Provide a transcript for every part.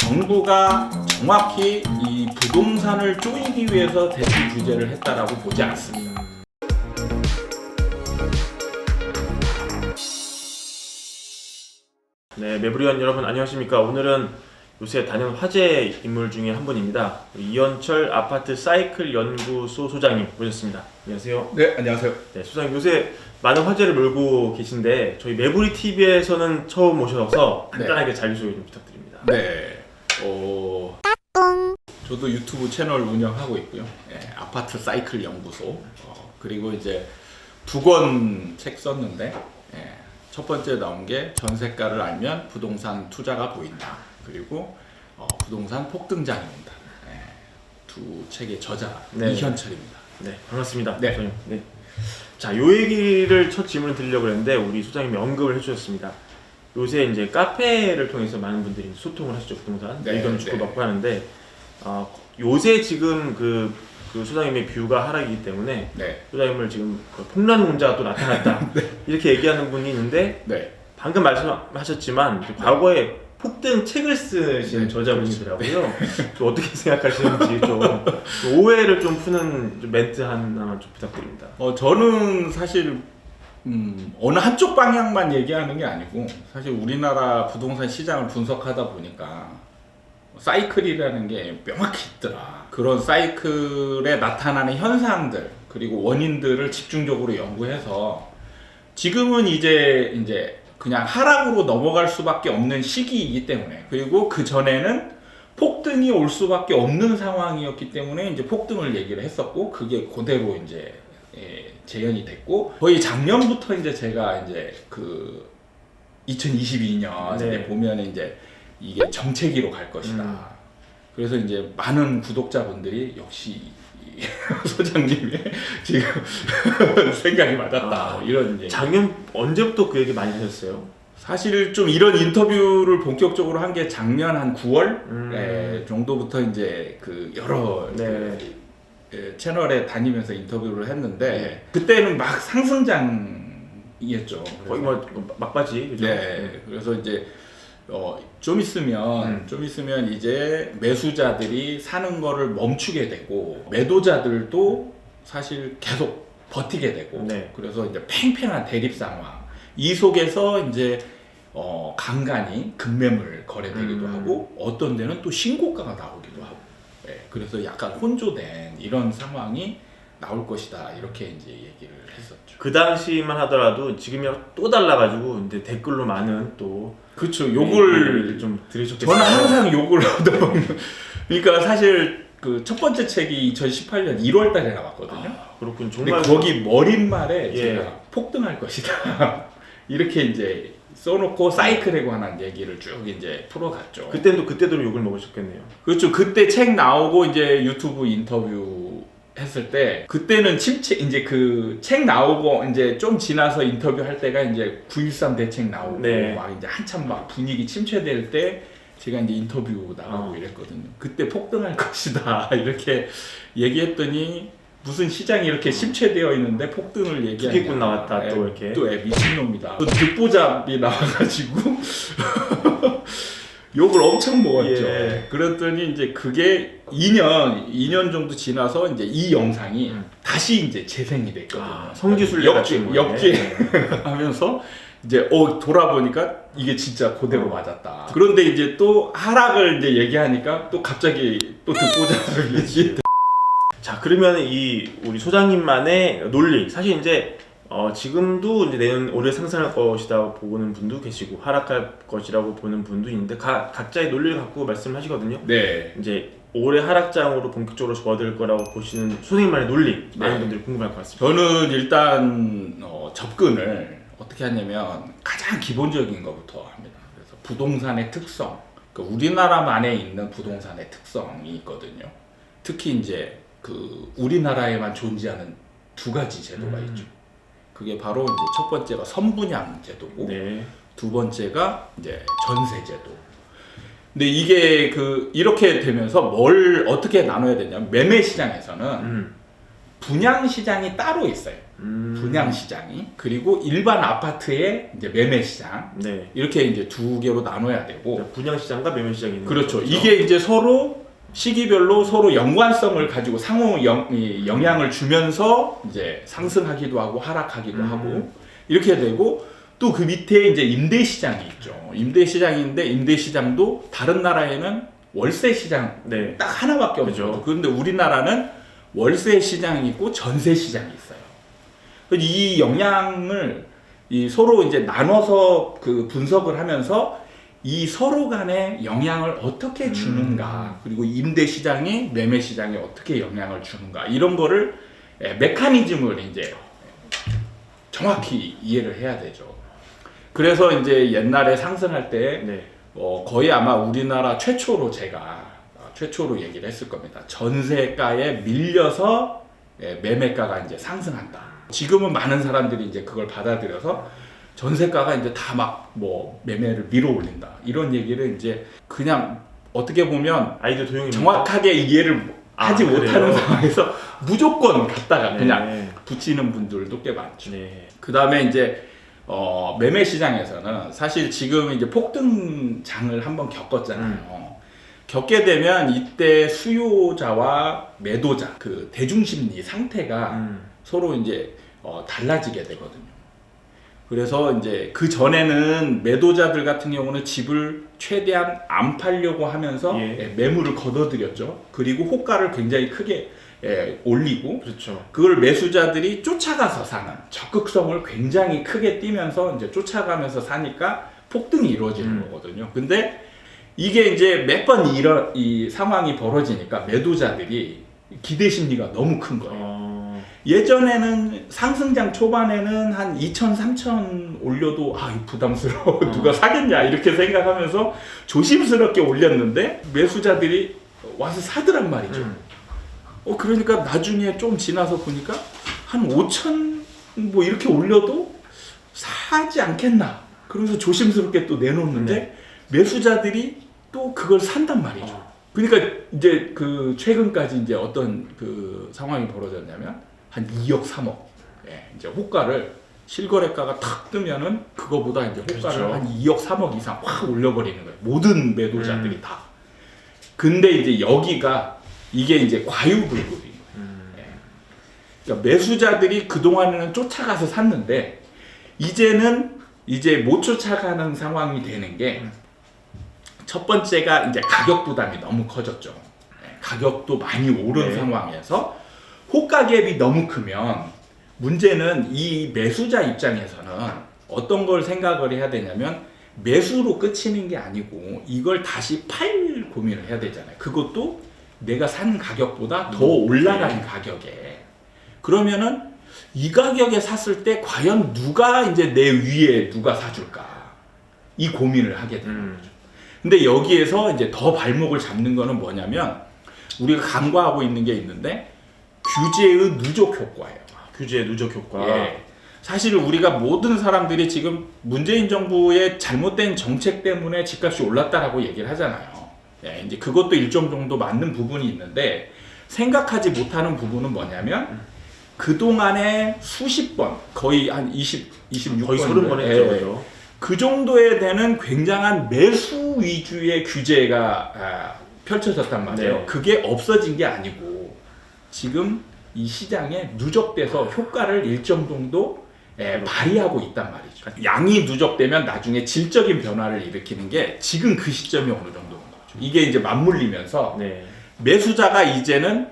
정부가 정확히 이 부동산을 쪼이기 위해서 대출 규제를 했다라고 보지 않습니다. 네, 매부리원 여러분 안녕하십니까. 오늘은 요새 단연 화제 인물 중에 한 분입니다. 이현철 아파트 사이클 연구소 소장님 모셨습니다. 안녕하세요. 네, 안녕하세요. 네, 소장님 요새 많은 화제를 몰고 계신데 저희 매부리 TV에서는 처음 오셔서 간단하게 자기소개 좀 부탁드립니다. 네, 저도 유튜브 채널 운영하고 있고요. 네, 아파트 사이클 연구소. 그리고 이제 2권 책 썼는데 첫 번째 나온 게 전세가를 알면 부동산 투자가 보인다. 그리고 부동산 폭등장이 온다. 두 책의 저자 네. 이현철입니다. 네, 반갑습니다. 네. 소장님. 네. 자, 요 얘기를 첫 질문을 드리려고 했는데 우리 소장님이 언급을 해주셨습니다. 요새 이제 카페를 통해서 많은 분들이 소통을 하시죠, 부동산 네, 의견을 주고받고 하는데 요새 지금 그 소장님의 뷰가 하락이기 때문에 네. 소장님을 지금 폭락 문자가 또 나타났다 이렇게 얘기하는 분이 있는데 네. 방금 말씀하셨지만 과거에 폭등 책을 쓰신 네, 저자분이더라고요. 좀 어떻게 생각하시는지 좀 오해를 좀 푸는 좀 멘트 하나만 좀 부탁드립니다. 저는 사실 어느 한쪽 방향만 얘기하는 게 아니고 사실 우리나라 부동산 시장을 분석하다 보니까 사이클이라는 게 명확히 있더라. 그런 사이클에 나타나는 현상들 그리고 원인들을 집중적으로 연구해서 지금은 이제 그냥 하락으로 넘어갈 수밖에 없는 시기이기 때문에 그리고 그 전에는 폭등이 올 수밖에 없는 상황이었기 때문에 이제 폭등을 얘기를 했었고 그게 그대로 이제 재현이 됐고 거의 작년부터 이제 제가 이제 그 2022년 네. 보면 이제 이게 정체기로 갈 것이다. 그래서 이제 많은 구독자분들이 역시 소장님의 지금 생각이 맞았다. 이런 얘기. 작년 언제부터 그 얘기 많이 하셨어요? 사실 좀 이런 인터뷰를 본격적으로 한 게 작년 한 9월 정도부터 이제 그 여러 채널에 다니면서 인터뷰를 했는데 그때는 막 상승장이었죠. 거의 뭐 막바지. 그죠? 네. 그래서 이제 좀 있으면 이제 매수자들이 사는 거를 멈추게 되고 매도자들도 사실 계속 버티게 되고 네. 그래서 이제 팽팽한 대립 상황 이 속에서 이제 간간히 급매물 거래되기도 하고 어떤 데는 또 신고가가 나오기도 하고 그래서 약간 혼조된 이런 상황이 나올 것이다 이렇게 이제 얘기를 했었죠. 그 당시만 하더라도 지금이랑 또 달라가지고 이제 댓글로 많은 또 그렇죠. 욕을 좀 들으셨겠어요. 저는 항상 욕을 얻어먹는. 그러니까 사실 그 첫 번째 책이 2018년 1월달에 나왔거든요. 그렇군. 근데 정말 거기 머릿말에 예. 제가 폭등할 것이다. 이렇게 이제 써놓고 사이클에 관한 얘기를 쭉 이제 풀어갔죠. 그때도 욕을 먹으셨겠네요. 그렇죠. 그때 책 나오고 이제 유튜브 인터뷰 했을 때 그때는 침체 이제 그 책 나오고 이제 좀 지나서 인터뷰할 때가 이제 9.13 대책 나오고 네. 막 이제 한참 막 분위기 침체될 때 제가 이제 인터뷰 나가고 이랬거든요. 그때 폭등할 것이다 이렇게 얘기했더니 무슨 시장이 이렇게 심취되어 있는데 폭등을 얘기하냐. 투기꾼 나왔다 또 이렇게. 또 미친놈이다. 또 듣보잡이 나와가지고 욕을 엄청 먹었죠. 예. 그랬더니 이제 그게 2년 정도 지나서 이제 이 영상이 다시 이제 재생이 됐거든요. 성지순례 같은 거예요. 역기하면서 이제 돌아보니까 이게 진짜 그대로 맞았다. 그런데 이제 또 하락을 이제 얘기하니까 또 갑자기 또 듣보잡을 얘기. 자, 그러면 우리 소장님만의 논리 사실 이제 지금도 이제 내년 올해 상승할 것이다 보는 분도 계시고 하락할 것이라고 보는 분도 있는데 각자의 논리를 갖고 말씀하시거든요. 네. 이제 올해 하락장으로 본격적으로 접어들 거라고 보시는 소장님만의 논리 많은 분들이 궁금할 것 같습니다. 저는 일단 접근을 어떻게 하냐면 가장 기본적인 것부터 합니다. 그래서 부동산의 특성, 그러니까 우리나라만에 있는 부동산의 특성이 있거든요. 특히 이제 그 우리나라에만 존재하는 두 가지 제도가 있죠. 그게 바로 이제 첫 번째가 선분양 제도고, 네. 두 번째가 이제 전세 제도. 근데 이게 이렇게 되면서 뭘 어떻게 나눠야 되냐면 매매 시장에서는 분양 시장이 따로 있어요. 분양 시장이, 그리고 일반 아파트의 이제 매매 시장, 네. 이렇게 이제 두 개로 나눠야 되고. 분양 시장과 매매 시장이 있는 그렇죠. 거죠. 이게 이제 서로 시기별로 서로 연관성을 가지고 상호 영향을 주면서 이제 상승하기도 하고 하락하기도 하고 이렇게 되고, 또 그 밑에 이제 임대 시장이 있죠. 임대 시장인데 임대 시장도 다른 나라에는 월세 시장 네. 딱 하나밖에 없는 그죠. 거죠. 그런데 우리나라는 월세 시장이 있고 전세 시장이 있어요. 이 영향을 서로 이제 나눠서 그 분석을 하면서 이 서로 간의 영향을 어떻게 주는가, 그리고 임대 시장이 매매 시장에 어떻게 영향을 주는가, 이런 거를 메커니즘을 이제 정확히 이해를 해야 되죠. 그래서 이제 옛날에 상승할 때 네. 거의 아마 우리나라 최초로 얘기를 했을 겁니다. 전세가에 밀려서 매매가가 이제 상승한다. 지금은 많은 사람들이 이제 그걸 받아들여서 전세가가 이제 다 막 뭐 매매를 밀어 올린다, 이런 얘기를 이제 그냥 어떻게 보면 아이들 도용이 정확하게 이해를 하지 못하는 상황에서 무조건 갖다가 그냥 붙이는 분들도 꽤 많죠. 네. 그 다음에 이제 매매 시장에서는 사실 지금 이제 폭등장을 한번 겪었잖아요. 겪게 되면 이때 수요자와 매도자, 그 대중심리 상태가 서로 이제 달라지게 되거든요. 그래서 이제 그 전에는 매도자들 같은 경우는 집을 최대한 안 팔려고 하면서 매물을 걷어들였죠. 그리고 호가를 굉장히 크게 올리고, 그렇죠. 그걸 매수자들이 쫓아가서 사는, 적극성을 굉장히 크게 띄면서 이제 쫓아가면서 사니까 폭등이 이루어지는 거거든요. 근데 이게 이제 몇 번 이 상황이 벌어지니까 매도자들이 기대 심리가 너무 큰 거예요. 예전에는 상승장 초반에는 한 2,000, 3,000 올려도 이거 부담스러워, 누가 사겠냐 이렇게 생각하면서 조심스럽게 올렸는데 매수자들이 와서 사더란 말이죠. 그러니까 나중에 좀 지나서 보니까 한 5,000 뭐 이렇게 올려도 사지 않겠나, 그러면서 조심스럽게 또 내놓는데 매수자들이 또 그걸 산단 말이죠. 그러니까 이제 그 최근까지 이제 어떤 그 상황이 벌어졌냐면 한 2억, 3억 이제 호가를, 실거래가가 탁 뜨면은 그거보다 이제 호가를 그렇죠. 한 2억, 3억 이상 확 올려버리는 거예요. 모든 매도자들이 다. 근데 이제 여기가 이게 이제 과유불급인 거예요. 그러니까 매수자들이 그동안에는 쫓아가서 샀는데 이제는 이제 못 쫓아가는 상황이 되는 게, 첫 번째가 이제 가격 부담이 너무 커졌죠. 가격도 많이 오른 상황에서 호가 갭이 너무 크면, 문제는 이 매수자 입장에서는 어떤 걸 생각을 해야 되냐면, 매수로 끝이는 게 아니고 이걸 다시 팔 고민을 해야 되잖아요. 그것도 내가 산 가격보다 더 올라간 가격에. 그러면은 이 가격에 샀을 때 과연 누가 이제 내 위에 누가 사줄까, 이 고민을 하게 되는 거죠. 근데 여기에서 이제 더 발목을 잡는 거는 뭐냐면, 우리가 간과하고 있는 게 있는데, 규제의 누적 효과예요. 규제의 누적 효과. 사실 우리가 모든 사람들이 지금 문재인 정부의 잘못된 정책 때문에 집값이 올랐다라고 얘기를 하잖아요. 이제 그것도 일정 정도 맞는 부분이 있는데, 생각하지 못하는 부분은 뭐냐면, 그동안에 수십 번, 거의 한 26번, 거의 30번 했죠. 그죠? 그 정도에 되는 굉장한 매수 위주의 규제가 펼쳐졌단 말이에요. 그게 없어진 게 아니고 지금 이 시장에 누적돼서 효과를 일정 정도 발휘하고 있단 말이죠. 양이 누적되면 나중에 질적인 변화를 일으키는 게 지금 그 시점이 어느 정도인 거죠. 이게 이제 맞물리면서 매수자가 이제는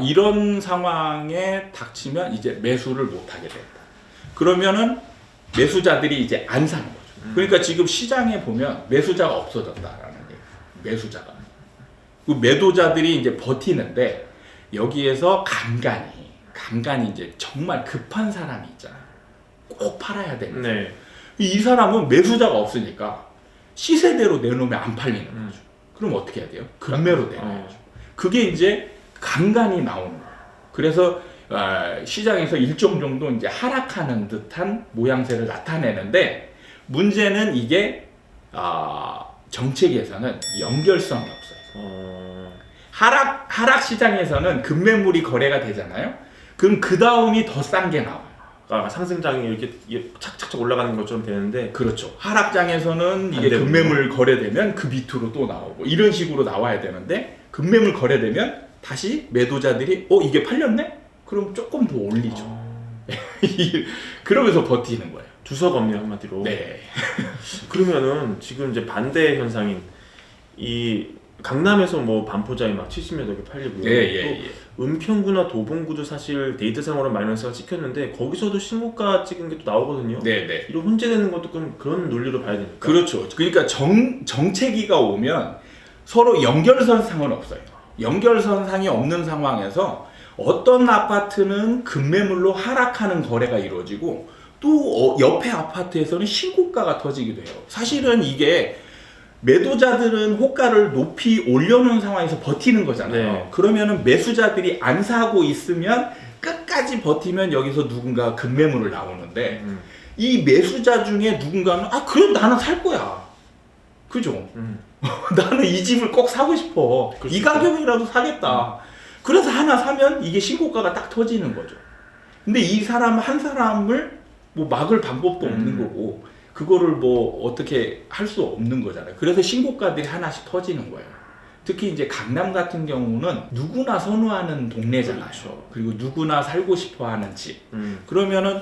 이런 상황에 닥치면 이제 매수를 못하게 된다. 그러면은 매수자들이 이제 안 사는 거죠. 그러니까 지금 시장에 보면 매수자가 없어졌다라는 얘기예요. 매수자가. 그 매도자들이 이제 버티는데, 여기에서 간간히 이제 정말 급한 사람이 있잖아요. 꼭 팔아야 되는. 이 사람은 매수자가 없으니까 시세대로 내놓으면 안 팔리는 거죠. 그럼 어떻게 해야 돼요? 급매로 내놔야죠. 그게 이제 간간히 나오는 거예요. 그래서 시장에서 일정 정도 이제 하락하는 듯한 모양새를 나타내는데, 문제는 이게 정책에서는 연결성이 없어요. 하락 시장에서는 급매물이 거래가 되잖아요. 그럼 그 다음이 더 싼 게 나와요. 상승장이 이게 착착착 올라가는 것처럼 되는데 그렇죠. 하락장에서는 이게 되는구나. 급매물 거래되면 그 밑으로 또 나오고 이런 식으로 나와야 되는데 급매물 거래되면 다시 매도자들이 이게 팔렸네? 그럼 조금 더 올리죠. 그러면서 버티는 거예요. 두서가 없네요, 한마디로. 네. 그러면은 지금 이제 반대 현상인 이 강남에서 뭐 반포자에 막 70몇 억에 팔리고요. 또 은평구나 도봉구도 사실 데이터상으로 마이너스가 찍혔는데 거기서도 신고가 찍은 게 또 나오거든요. 네네. 이런 혼재되는 것도 그런 논리로 봐야 되니까. 그렇죠. 그러니까 정체기가 오면 서로 연결선상은 없어요. 연결선상이 없는 상황에서 어떤 아파트는 급매물로 하락하는 거래가 이루어지고 또 옆에 아파트에서는 신고가가 터지기도 해요. 사실은 이게 매도자들은 호가를 높이 올려놓은 상황에서 버티는 거잖아요. 네. 그러면은 매수자들이 안 사고 있으면 끝까지 버티면 여기서 누군가 급매물을 나오는데 이 매수자 중에 누군가는 그래도 나는 살 거야. 그죠? 나는 이 집을 꼭 사고 싶어. 이 가격이라도 사겠다. 그래서 하나 사면 이게 신고가가 딱 터지는 거죠. 근데 이 사람 한 사람을 뭐 막을 방법도 없는 거고 그거를 뭐 어떻게 할 수 없는 거잖아요. 그래서 신고가들이 하나씩 터지는 거예요. 특히 이제 강남 같은 경우는 누구나 선호하는 동네잖아요. 그렇죠. 그리고 누구나 살고 싶어 하는 집. 그러면은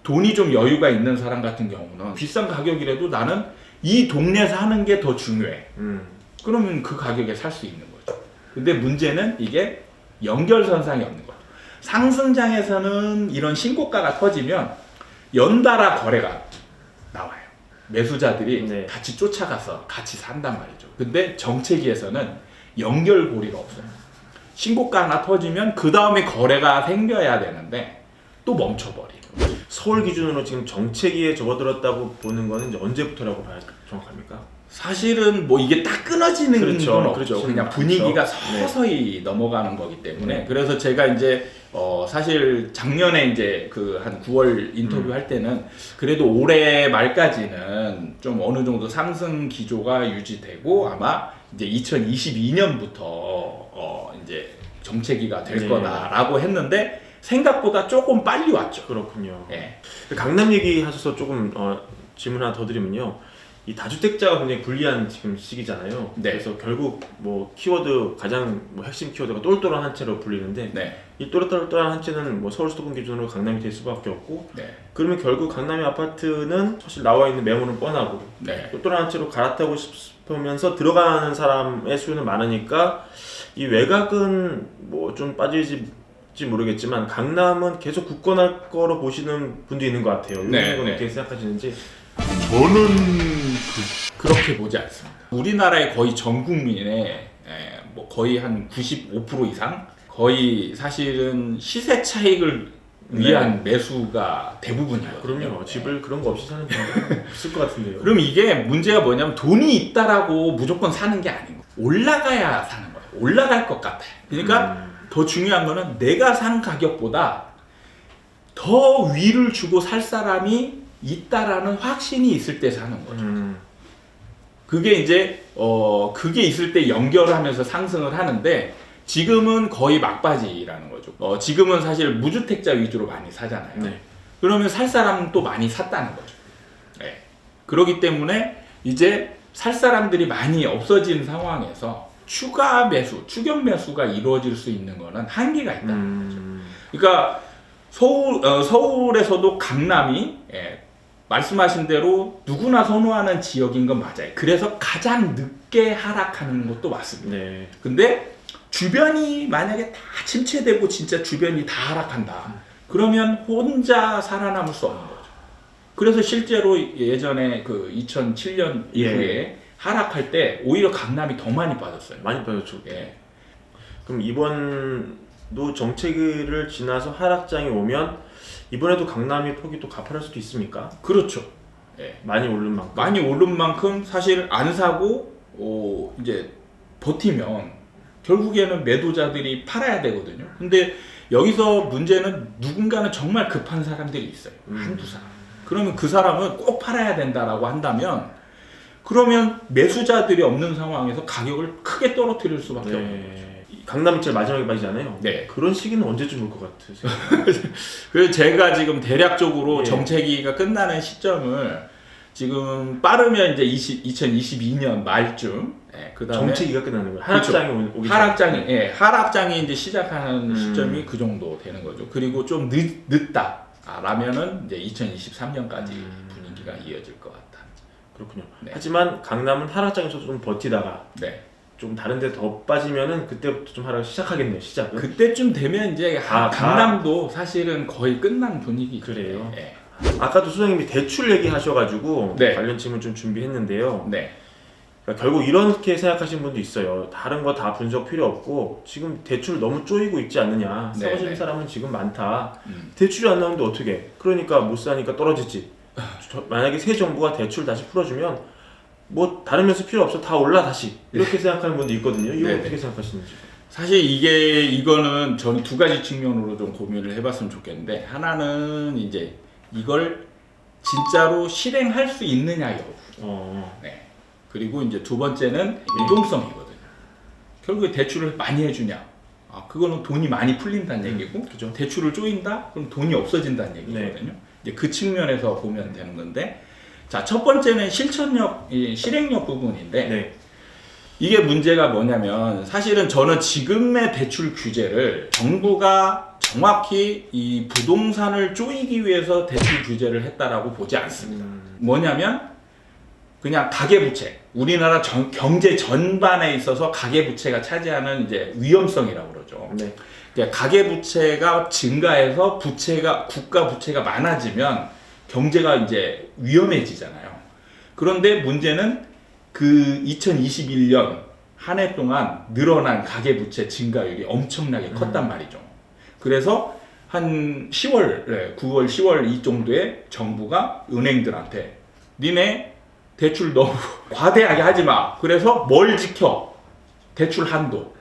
돈이 좀 여유가 있는 사람 같은 경우는 비싼 가격이라도 나는 이 동네 사는 게 더 중요해. 그러면 그 가격에 살 수 있는 거죠. 근데 문제는 이게 연결선상이 없는 거죠. 상승장에서는 이런 신고가가 터지면 연달아 거래가 나와요. 매수자들이 같이 쫓아가서 같이 산단 말이죠. 근데 정체기에서는 연결고리가 없어요. 신고가 하나 터지면 그 다음에 거래가 생겨야 되는데 또 멈춰버리는 거죠. 서울 기준으로 지금 정체기에 접어들었다고 보는 거는 이제 언제부터라고 봐야 정확합니까? 사실은 뭐 이게 딱 끊어지는 그렇죠. 건 없죠. 그렇죠. 그냥 분위기가 그렇죠. 서서히 넘어가는 거기 때문에 그래서 제가 이제 사실 작년에 이제 그 한 9월 인터뷰 할 때는 그래도 올해 말까지는 좀 어느 정도 상승 기조가 유지되고 아마 이제 2022년부터 이제 정체기가 될 거다라고 했는데 생각보다 조금 빨리 왔죠. 그렇군요. 네. 강남 얘기하셔서 조금 질문 하나 더 드리면요. 이 다주택자가 굉장히 불리한 지금 시기잖아요. 네. 그래서 결국 뭐 키워드 가장 뭐 핵심 키워드가 똘똘한 한 채로 불리는데 이 똘똘한 한 채는 뭐 서울 수도권 기준으로 강남이 될 수밖에 없고 그러면 결국 강남의 아파트는 사실 나와 있는 매물은 뻔하고 똘똘한 한 채로 갈아타고 싶으면서 들어가는 사람의 수요는 많으니까 이 외곽은 뭐 좀 빠질지 모르겠지만 강남은 계속 굳건할 거로 보시는 분도 있는 것 같아요. 이런 건 어떻게 생각하시는지? 저는 그렇게 보지 않습니다. 우리나라의 거의 전 국민의 뭐 거의 한 95% 이상 거의 사실은 시세 차익을 위한 매수가 대부분이거든요. 그럼요. 집을 그런 거 없이 사는 분들 없을 것 같은데요. 그럼 이게 문제가 뭐냐면 돈이 있다라고 무조건 사는 게 아니고 올라가야 사는 거예요. 올라갈 것 같아요. 그러니까 더 중요한 거는 내가 산 가격보다 더 위를 주고 살 사람이 있다라는 확신이 있을 때 사는 거죠. 그게 이제 그게 있을 때 연결하면서 상승을 하는데 지금은 거의 막바지라는 거죠. 지금은 사실 무주택자 위주로 많이 사잖아요. 그러면 살 사람은 또 많이 샀다는 거죠. 그렇기 때문에 이제 살 사람들이 많이 없어진 상황에서 추가 매수, 추격 매수가 이루어질 수 있는 거는 한계가 있다는 거죠. 그러니까 서울에서도 강남이 말씀하신 대로 누구나 선호하는 지역인 건 맞아요. 그래서 가장 늦게 하락하는 것도 맞습니다. 근데 주변이 만약에 다 침체되고 진짜 주변이 다 하락한다. 그러면 혼자 살아남을 수 없는 거죠. 그래서 실제로 예전에 그 2007년 이후에 하락할 때 오히려 강남이 더 많이 빠졌어요. 많이 빠졌죠. 그럼 이번도 정체기를 지나서 하락장이 오면 이번에도 강남이 폭이 또 가파를 수도 있습니까? 그렇죠. 많이 오른 만큼. 많이 오른 만큼 사실 안 사고 이제 버티면 결국에는 매도자들이 팔아야 되거든요. 근데 여기서 문제는 누군가는 정말 급한 사람들이 있어요. 한두 사람. 그러면 그 사람은 꼭 팔아야 된다라고 한다면 그러면 매수자들이 없는 상황에서 가격을 크게 떨어뜨릴 수밖에 없는 거죠. 강남이 제일 마지막에 빠지잖아요. 네. 그런 시기는 언제쯤 올 것 같으세요? 그래서 제가 지금 대략적으로 예. 정체기가 끝나는 시점을 지금 빠르면 이제 2022년 말쯤, 예, 그다음에 정체기가 끝나는 거예요. 하락장이 오기 하락장이, 예, 하락장이 이제 시작하는 시점이 그 정도 되는 거죠. 그리고 좀 늦다라면은 이제 2023년까지 분위기가 이어질 것 같다. 그렇군요. 네. 하지만 강남은 하락장에서 좀 버티다가 네. 좀 다른데 더 빠지면은 그때부터 좀 하락 시작하겠네요. 시작은. 그때쯤 되면 이제 강남도 사실은 거의 끝난 분위기. 그래요? 예. 아까도 소장님이 대출 얘기하셔가지고 네. 관련 질문 좀 준비했는데요. 네. 그러니까 결국 이렇게 생각하시는 분도 있어요. 다른 거 다 분석 필요 없고 지금 대출 너무 쪼이고 있지 않느냐. 네, 사고시는 네. 사람은 지금 많다. 대출이 안 나오는데 어떻게 해? 그러니까 못 사니까 떨어지지. 만약에 새 정부가 대출 다시 풀어주면 뭐 다른 면서 필요 없어 다 올라 다시 이렇게 생각하는 분도 있거든요. 이거 네네. 어떻게 생각하시는지? 사실 이거는 저는 두 가지 측면으로 좀 고민을 해봤으면 좋겠는데, 하나는 이제 이걸 진짜로 실행할 수 있느냐 여부. 네. 그리고 이제 두 번째는 유동성이거든요. 결국에 대출을 많이 해주냐? 그거는 돈이 많이 풀린다는 얘기고, 그죠. 대출을 쪼인다? 그럼 돈이 없어진다는 얘기거든요. 이제 그 측면에서 보면 되는 건데, 자, 첫 번째는 실행력 부분인데, 네. 이게 문제가 뭐냐면, 사실은 저는 지금의 대출 규제를 정부가 정확히 이 부동산을 쪼이기 위해서 대출 규제를 했다라고 보지 않습니다. 뭐냐면 그냥 가계부채, 우리나라 경제 전반에 있어서 가계부채가 차지하는 이제 위험성이라고 그러죠. 네. 그러니까 가계부채가 증가해서 국가 부채가 많아지면 경제가 이제 위험해지잖아요. 그런데 문제는 그 2021년 한 해 동안 늘어난 가계부채 증가율이 엄청나게 컸단 말이죠. 그래서 한 9월, 10월 이 정도에 정부가 은행들한테 니네 대출 너무 과대하게 하지 마. 그래서 뭘 지켜? 대출 한도.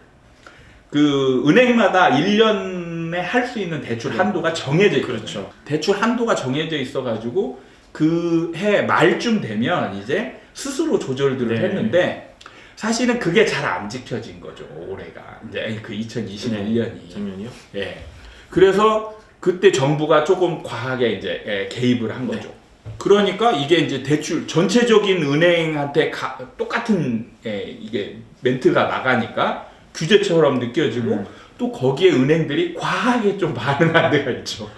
그 은행마다 1년에 할 수 있는 대출 한도가 정해져 있거든요. 그렇죠. 대출 한도가 정해져 있어가지고 그 해 말쯤 되면 이제 스스로 조절들을 네. 했는데, 사실은 그게 잘 안 지켜진 거죠, 올해가. 이제 그 2021년이. 작년이요? 예. 그래서 그때 정부가 조금 과하게 이제 개입을 한 거죠. 그러니까 이게 이제 대출 전체적인 은행한테 똑같은 이게 멘트가 나가니까 규제처럼 느껴지고 또 거기에 은행들이 과하게 좀 반응한 데가 있죠.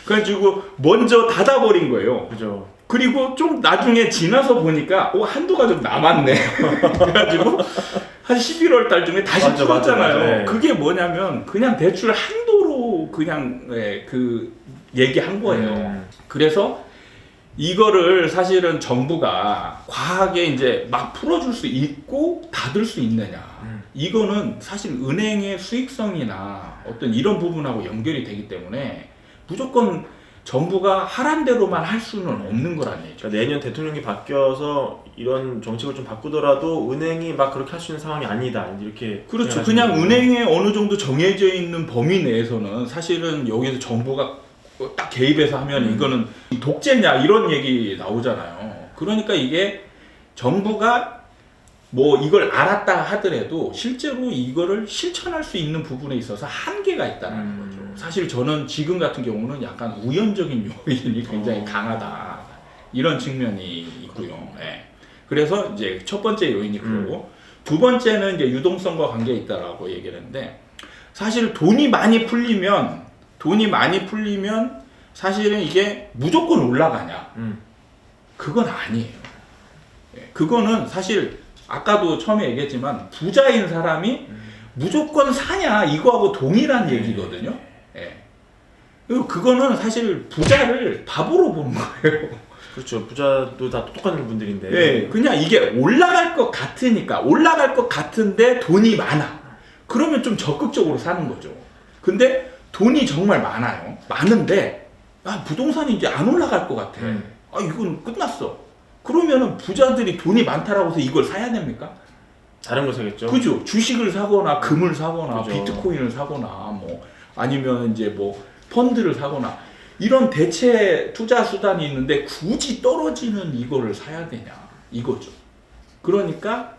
그래가지고 먼저 닫아버린 거예요. 그죠. 그리고 좀 나중에 지나서 보니까 한도가 좀 남았네. 그래가지고 한 11월 달 중에 다시 맞아, 풀었잖아요. 맞아, 네. 그게 뭐냐면 그냥 대출 한도로 그냥 그 얘기한 거예요. 그래서 이거를 사실은 정부가 과하게 이제 막 풀어줄 수 있고 닫을 수 있느냐. 이거는 사실 은행의 수익성이나 어떤 이런 부분하고 연결이 되기 때문에 무조건 정부가 하란 대로만 할 수는 없는 거란 얘기죠. 그러니까 내년 대통령이 바뀌어서 이런 정책을 좀 바꾸더라도 은행이 막 그렇게 할 수 있는 상황이 아니다. 이렇게. 그렇죠. 그냥 은행에 어느 정도 정해져 있는 범위 내에서는 사실은 여기서 정부가 딱 개입해서 하면 이거는 독재냐 이런 얘기 나오잖아요. 그러니까 이게 정부가 뭐 이걸 알았다 하더라도 실제로 이거를 실천할 수 있는 부분에 있어서 한계가 있다는 거죠. 사실 저는 지금 같은 경우는 약간 우연적인 요인이 굉장히 강하다. 이런 측면이 있고요. 네. 그래서 이제 첫 번째 요인이 그거고, 두 번째는 이제 유동성과 관계가 있다라고 얘기를 했는데, 사실 돈이 많이 풀리면 사실은 이게 무조건 올라가냐? 그건 아니에요. 그거는 사실 아까도 처음에 얘기했지만 부자인 사람이 무조건 사냐 이거하고 동일한 얘기거든요. 예. 그리고 그거는 사실 부자를 바보로 보는 거예요. 그렇죠. 부자도 다 똑똑한 분들인데. 예. 그냥 이게 올라갈 것 같으니까, 올라갈 것 같은데 돈이 많아. 그러면 좀 적극적으로 사는 거죠. 근데 돈이 정말 많아요. 많은데 부동산이 이제 안 올라갈 것 같아. 이건 끝났어. 그러면은 부자들이 돈이 많다라고 해서 이걸 사야 됩니까? 다른 거 사겠죠. 그죠. 주식을 사거나 금을 사거나 그죠. 비트코인을 사거나 뭐 아니면 이제 뭐 펀드를 사거나 이런 대체 투자 수단이 있는데 굳이 떨어지는 이거를 사야 되냐 이거죠. 그러니까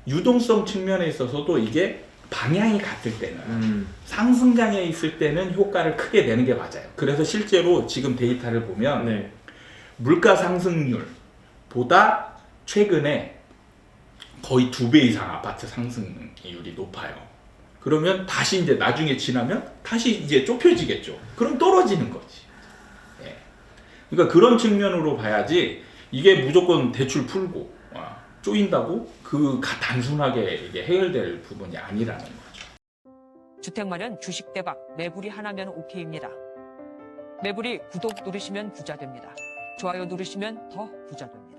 유동성 측면에 있어서도 이게 방향이 같을 때는 상승장에 있을 때는 효과를 크게 내는 게 맞아요. 그래서 실제로 지금 데이터를 보면 네. 물가 상승률보다 최근에 거의 2배 이상 아파트 상승률이 높아요. 그러면 다시 이제 나중에 지나면 다시 이제 좁혀지겠죠. 그럼 떨어지는 거지. 예. 그러니까 그런 측면으로 봐야지 이게 무조건 대출 풀고 쪼인다고 단순하게 이게 해결될 부분이 아니라는 거죠. 주택 마련 주식 대박 매불이 하나면 오케이입니다. 매불이 구독 누르시면 부자 됩니다. 좋아요 누르시면 더 부자 됩니다.